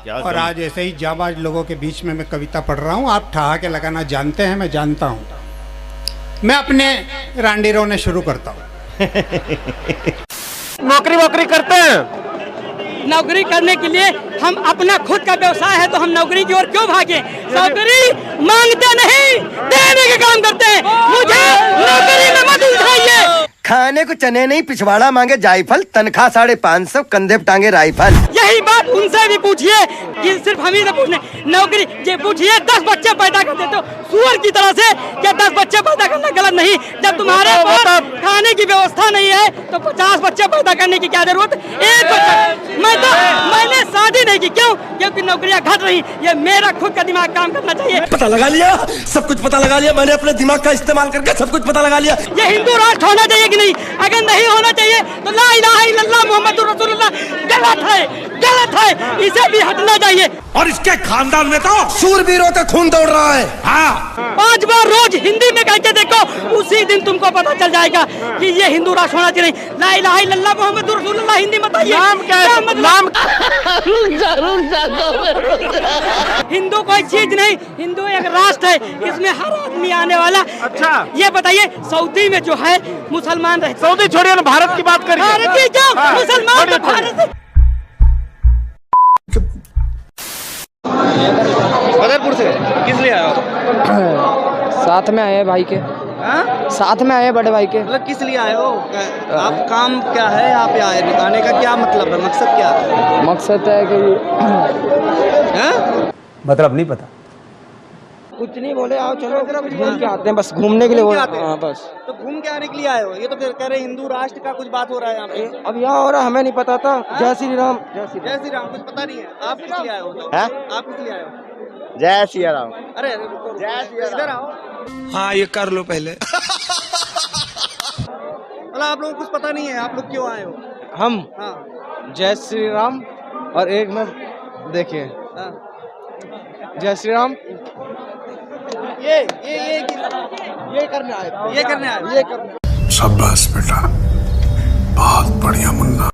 और आज ऐसे ही जाबाज लोगों के बीच में मैं कविता पढ़ रहा हूँ। आप ठहाके लगाना जानते हैं, मैं जानता हूँ। मैं अपने रांडी रोने शुरू करता हूँ। नौकरी करते हैं। नौकरी करने के लिए हम अपना खुद का व्यवसाय है तो हम नौकरी की ओर क्यों भागे? नौकरी मांगते नहीं, देने का काम करते हैं। मुझे नौकरी में मत उलझाइए। खाने को चने नहीं, पिछवाड़ा मांगे जायफल, तनख्वाह 550, कंधे पे टांगे राइफल। यही बात उनसे भी पूछिए कि सिर्फ हम ही से पूछने। नौकरी ये पूछिए 10 बच्चे पैदा कर देते हो सुअर की तरह से, क्या 10 बच्चे पैदा करना गलत नहीं? जब तुम्हारे पास खाने की व्यवस्था नहीं है तो 50 बच्चे पैदा करने की क्या जरूरत? एक बच्चा। मैंने शादी नहीं की, क्यों? क्योंकि नौकरियां घट रही। ये मेरा खुद का दिमाग काम करना चाहिए। पता लगा लिया, सब कुछ पता लगा लिया मैंने, अपने दिमाग का इस्तेमाल करके सब कुछ पता लगा लिया। ये हिंदू राष्ट्र होना चाहिए कि नहीं? अगर नहीं होना चाहिए तो ला इलाहा इल्लल्लाह मुहम्मदुर रसूलुल्लाह गलत है, इसे भी हटना चाहिए। और इसके खानदान में तो शूरवीरों का खून दौड़ रहा है। हाँ। 5 बार रोज हिंदी में कह के देखो, उसी दिन तुमको पता चल जाएगा कि ये हिंदू राष्ट्र होना चाहिए। ला इलाहा इल्लल्लाह मुहम्मदुर रसूलुल्लाह हिंदी बताइए। नाम क्या है? नाम हिंदू कोई चीज नहीं, हिंदू एक राष्ट्र है, इसमें हर आदमी आने वाला। अच्छा ये बताइए, सऊदी में जो है मुसलमान रहे। सऊदी छोड़िए ना, भारत की बात करिए। भारत की क्यों? मुसलमान तो भारत से। बदरपुर से किस लिए आए हो? साथ में आए हैं भाई के। हाँ? साथ में आए हैं बड़े भाई के। मतलब किस लिए आए हो? आप काम क्या है यहाँ पे आए? आने का क्या मतलब है, मकसद क्या है? मकसद है कि मतलब नहीं पता। कुछ नहीं बोले, आओ चलो घूम के आते हैं, बस घूमने के लिए बोले। हाँ बस। तो घूम के आने के लिए आए हो? ये तो फिर कह रहे हिंदू राष्ट्र का कुछ बात हो रहा है यहाँ पे। अब यहाँ हो रहा हमें नहीं पता था। जय श्री राम। जय श्री राम कुछ पता नहीं है। आप किस लिए आए हो? आप किस लिए आए हो? जय श्री राम। अरे जय श्री राम, इधर आओ। हाँ ये कर लो पहले। मतलब आप लोगों को कुछ पता नहीं है, आप लोग क्यों आए हो? हम हाँ जय श्री राम और एक में देखिए हाँ। जय श्री राम ये करने आए, ये करने आए। ये करने। शाबाश बेटा, बहुत बढ़िया मुन्ना।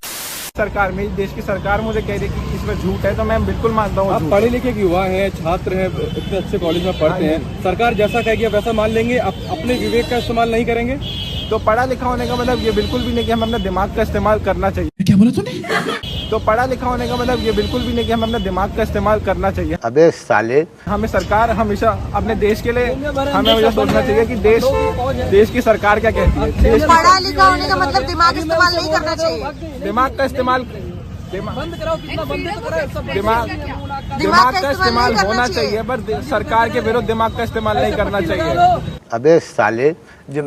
सरकार, मेरी देश की सरकार मुझे कह रही कि इसमें झूठ है, तो मैं बिल्कुल मानता हूँ। आप पढ़े लिखे युवा हैं, छात्र हैं, इतने अच्छे कॉलेज में पढ़ते हैं, सरकार जैसा कहेगी वैसा मान लेंगे, अपने विवेक का इस्तेमाल नहीं करेंगे? तो पढ़ा लिखा होने का मतलब ये बिल्कुल भी नहीं कि हम अपने दिमाग का इस्तेमाल करना चाहिए। क्या बोला तूने? तो पढ़ा लिखा होने का मतलब ये बिल्कुल भी नहीं कि हम अपने दिमाग का इस्तेमाल करना चाहिए। अबे साले, हमें सरकार हमेशा अपने देश के लिए हमें हमेशा सोचना चाहिए कि देश की सरकार क्या कहती है। पढ़ा लिखा होने का मतलब दिमाग इस्तेमाल नहीं करना चाहिए। दिमाग का इस्तेमाल दिमाग का इस्तेमाल होना चाहिए, पर सरकार के विरुद्ध दिमाग का इस्तेमाल नहीं करना चाहिए। अबे साले, जो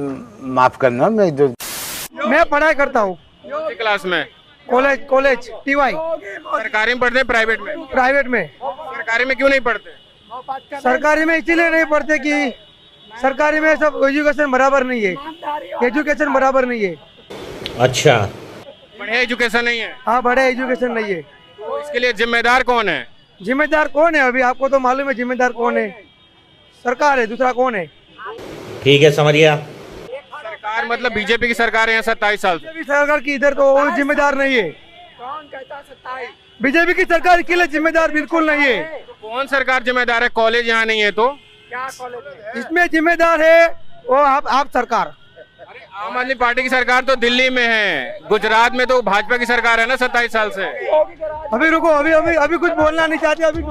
माफ करना, मैं पढ़ाई करता हूँ क्लास में, कॉलेज टीवाई। सरकारी में पढ़ते हैं प्राइवेट में? प्राइवेट में। सरकारी में क्यों नहीं पढ़ते? सरकारी में इसलिए नहीं पढ़ते कि सरकारी में सब एजुकेशन बराबर नहीं है, एजुकेशन बराबर नहीं है। अच्छा, बढ़िया एजुकेशन नहीं है? हाँ, बड़े एजुकेशन नहीं है। तो इसके लिए जिम्मेदार कौन है? जिम्मेदार कौन है? अभी आपको तो मालूम है जिम्मेदार कौन है। सरकार है, दूसरा कौन है? ठीक है समझ गया। सरकार मतलब बीजेपी की सरकार है यहाँ 27 साल से। सरकार की इधर तो जिम्मेदार नहीं है। कौन कहता 27? बीजेपी की सरकार के लिए जिम्मेदार बिल्कुल नहीं है। तो कौन सरकार जिम्मेदार है? कॉलेज यहाँ नहीं है तो क्या कॉलेज? इसमें जिम्मेदार है वो आप सरकार। अरे आम आदमी पार्टी की सरकार तो दिल्ली में है, गुजरात में तो भाजपा की सरकार है ना 27 साल से। अभी रुको, अभी कुछ बोलना नहीं चाहते। अभी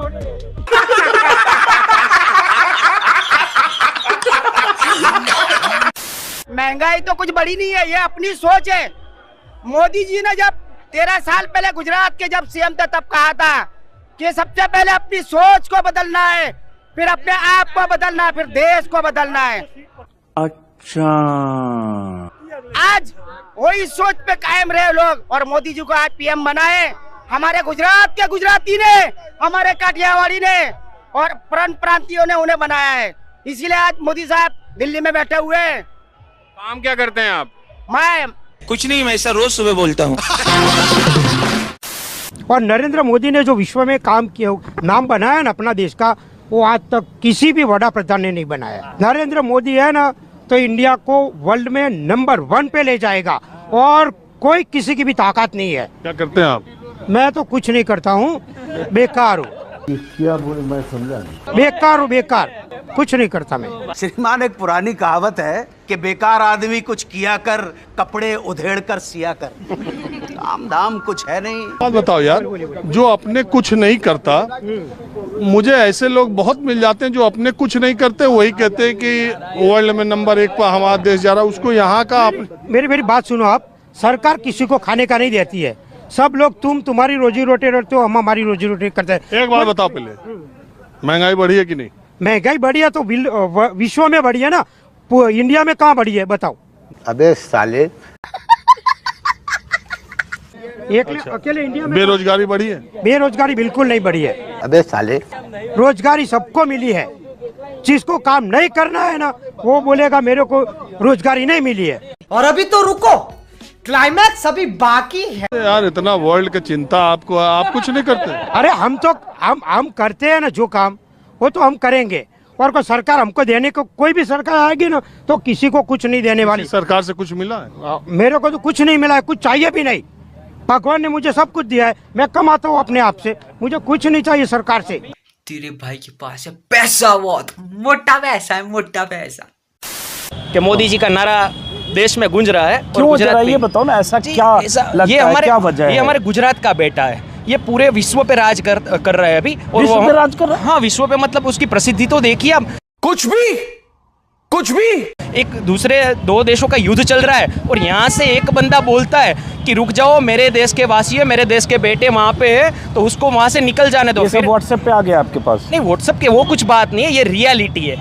महंगाई तो कुछ बड़ी नहीं है, ये अपनी सोच है। मोदी जी ने जब 13 साल पहले गुजरात के जब सीएम थे तब कहा था कि सबसे पहले अपनी सोच को बदलना है, फिर अपने आप को बदलना है, फिर देश को बदलना है। अच्छा, आज वही सोच पे कायम रहे लोग और मोदी जी को आज पीएम बनाए। हमारे गुजरात के गुजराती ने, हमारे काठियावाड़ी ने और प्रांतियों ने उन्हें बनाया है। इसीलिए आज मोदी साहब दिल्ली में बैठे हुए हैं। काम क्या करते हैं आप? मैं कुछ नहीं, मैं ऐसा रोज सुबह बोलता हूँ। और नरेंद्र मोदी ने जो विश्व में काम किया, नाम बनाया ना अपना देश का, वो आज तक किसी भी बड़ा प्रधान ने नहीं बनाया। नरेंद्र मोदी है ना तो इंडिया को वर्ल्ड में नंबर 1 पे ले जाएगा और कोई किसी की भी ताकत नहीं है। क्या करते हैं आप? मैं तो कुछ नहीं करता हूँ, बेकार हूँ। क्या बोले मैं समझा नहीं। बेकार हो बेकार, कुछ नहीं करता मैं। श्रीमान, एक पुरानी कहावत है कि बेकार आदमी कुछ किया कर, कपड़े उधेड़ कर सिया कर। काम धाम कुछ है नहीं। बात बताओ यार, जो अपने कुछ नहीं करता, मुझे ऐसे लोग बहुत मिल जाते हैं जो अपने कुछ नहीं करते, वही कहते हैं कि वर्ल्ड में नंबर 1 पर हमारा देश जा रहा है। उसको यहाँ का मेरी बात सुनो आप, सरकार किसी को खाने का नहीं देती है। सब लोग तुम्हारी रोजी रोटी रखते हो, हम हमारी रोजी रोटी करते हैं। एक बात बताओ पहले, महंगाई बढ़ी है कि नहीं? महंगाई बढ़ी है तो विश्व में बढ़ी है ना, इंडिया में कहाँ बढ़ी है बताओ? अबे साले, अकेले इंडिया में बेरोजगारी बढ़ी है? बेरोजगारी बिल्कुल नहीं बढ़ी है। अबे साले, रोजगारी सबको मिली है। जिसको काम नहीं करना है ना, वो बोलेगा मेरे को रोजगारी नहीं मिली है। और अभी तो रुको, क्लाइमैक्स अभी बाकी है। यार इतना वर्ल्ड की चिंता आपको, आप कुछ नहीं करते? अरे हम तो हम करते हैं ना जो काम, वो तो हम करेंगे। और कोई सरकार हमको देने को, कोई भी सरकार आएगी ना तो किसी को कुछ नहीं देने वाली। सरकार से कुछ मिला है? मेरे को तो कुछ नहीं मिला है, कुछ चाहिए भी नहीं। भगवान ने मुझे सब कुछ दिया है, मैं कमाता हूँ अपने आप से, मुझे कुछ नहीं चाहिए सरकार से। तेरे भाई के पास है पैसा, बहुत मोटा पैसा है, मोटा पैसा। कि मोदी जी का नारा देश में गूंज रहा है। क्यों गुजरात ये बताओ ना, ऐसा क्या लगता है, क्या वजह है? ये हमारे गुजरात का बेटा है, ये पूरे विश्व पे राज कर रहा है अभी। और विश्व पे राज कर रहा है? हाँ, विश्व पे, मतलब उसकी प्रसिद्धि तो देखिए आप। कुछ भी एक दूसरे 2 देशों का युद्ध चल रहा है और यहाँ से एक बंदा बोलता है कि रुक जाओ, मेरे देश के वासी है, मेरे देश के बेटे वहाँ पे है, तो उसको वहाँ से निकल जाने दो। ये सब व्हाट्सएप पे आ गया आपके पास? नहीं, व्हाट्सएप के वो कुछ बात नहीं है, ये रियलिटी है।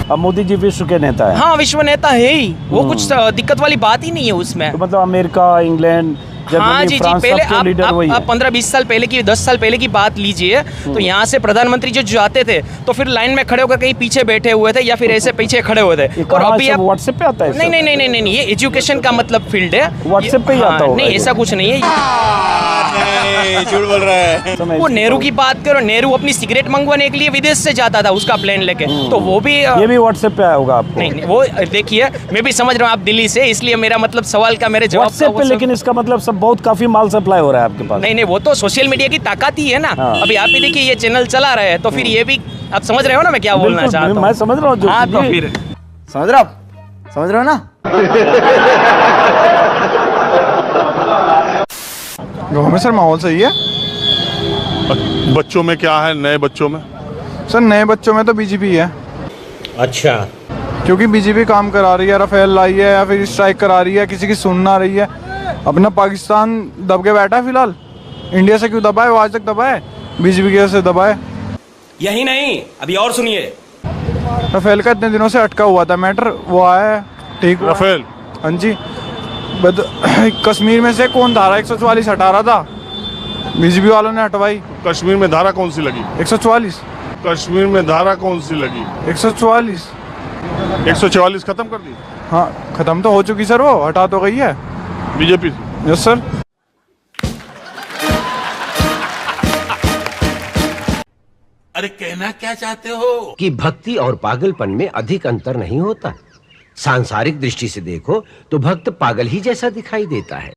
अब मोदी जी विश्व के नेता है। हाँ, विश्व नेता है ही, वो कुछ दिक्कत वाली बात ही नहीं है उसमें। तो मतलब अमेरिका, इंग्लैंड, हाँ जी, फ्रांस, पहले आप 15-20 साल पहले की, 10 साल पहले की बात लीजिए, तो यहाँ से प्रधानमंत्री जो जाते थे तो फिर लाइन में खड़े होकर कहीं पीछे बैठे हुए थे या फिर ऐसे पीछे खड़े हुए थे। और अभी आप व्हाट्सएप पे आता है? नहीं, ये एजुकेशन का मतलब फील्ड है, व्हाट्सएप पे ही आता होगा। नहीं, ऐसा कुछ नहीं है, झूठ बोल रहा है। वो नेहरू की बात करो, नेहरू अपनी सिगरेट मंगवाने के लिए विदेश से जाता था, उसका प्लेन लेके, तो वो भी ये भी व्हाट्सएप पे आया होगा आपको? नहीं, वो देखिए, मैं भी समझ रहा हूँ आप दिल्ली से, इसलिए मेरा मतलब सवाल का मेरे जवाब व्हाट्सएप पे। लेकिन इसका मतलब सब बहुत काफी माल सप्लाई हो रहा है आपके पास? नहीं, वो तो सोशल मीडिया की ताकत ही है ना। अभी आप भी देखिए, ये चैनल चला रहे हैं, तो फिर ये भी आप समझ रहे हो ना मैं क्या बोलना चाहता हूँ? मैं समझ रहा हूँ। हाँ, तो फिर समझ रहे हो ना? गाँव में सर माहौल सही है। बच्चों में क्या है? नए बच्चों में सर, नए बच्चों में तो बीजेपी है। अच्छा, क्योंकि बीजेपी काम करा रही है, राफेल लाई है या फिर स्ट्राइक करा रही है, किसी की सुन ना रही है। अपना पाकिस्तान दब के बैठा है फिलहाल। इंडिया से क्यों दबा है? वो आज तक दबा है, बीजेपी की वजह से दबा है। यही नहीं, अभी और सुनिए। राफेल का इतने दिनों से अटका हुआ था मैटर, वो आया है, ठीक हुआ। राफेल? हाँ जी। कश्मीर में से कौन धारा 144 हटा रहा था? बीजेपी वालों ने हटवाई। कश्मीर में धारा कौन सी लगी? 144। कश्मीर में धारा कौन सी लगी? 144। 144 खत्म कर दी? हाँ, खत्म तो हो चुकी सर, वो हटा तो गई है बीजेपी। Yes sir. अरे कहना क्या चाहते हो? कि भक्ति और पागलपन में अधिक अंतर नहीं होता। सांसारिक दृष्टि से देखो तो भक्त पागल ही जैसा दिखाई देता है।